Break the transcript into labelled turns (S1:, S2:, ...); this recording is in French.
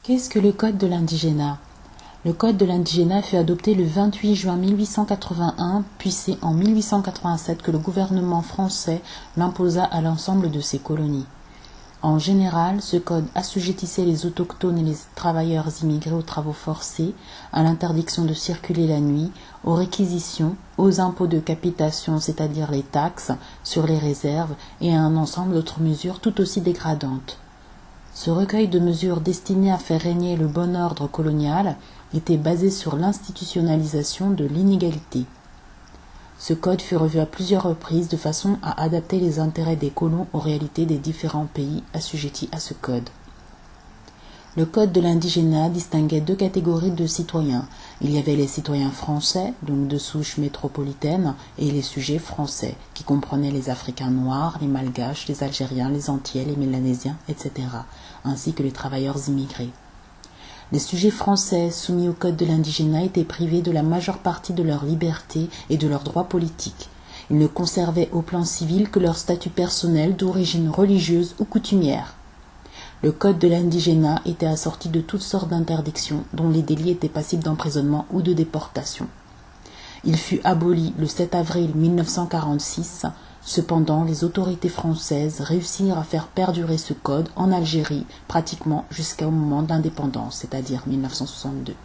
S1: Qu'est-ce que le Code de l'indigénat? Le Code de l'indigénat fut adopté le 28 juin 1881, puis c'est en 1887 que le gouvernement français l'imposa à l'ensemble de ses colonies. En général, ce code assujettissait les autochtones et les travailleurs immigrés aux travaux forcés, à l'interdiction de circuler la nuit, aux réquisitions, aux impôts de capitation, c'est-à-dire les taxes, sur les réserves, et à un ensemble d'autres mesures tout aussi dégradantes. Ce recueil de mesures destinées à faire régner le bon ordre colonial était basé sur l'institutionnalisation de l'inégalité. Ce code fut revu à plusieurs reprises de façon à adapter les intérêts des colons aux réalités des différents pays assujettis à ce code. Le code de l'indigénat distinguait deux catégories de citoyens. Il y avait les citoyens français, donc de souche métropolitaine, et les sujets français, qui comprenaient les Africains noirs, les Malgaches, les Algériens, les Antillais, les Mélanésiens, etc., ainsi que les travailleurs immigrés. Les sujets français soumis au code de l'indigénat étaient privés de la majeure partie de leur liberté et de leurs droits politiques. Ils ne conservaient au plan civil que leur statut personnel d'origine religieuse ou coutumière. Le code de l'indigénat était assorti de toutes sortes d'interdictions, dont les délits étaient passibles d'emprisonnement ou de déportation. Il fut aboli le 7 avril 1946. Cependant, les autorités françaises réussirent à faire perdurer ce code en Algérie pratiquement jusqu'au moment de l'indépendance, c'est-à-dire 1962.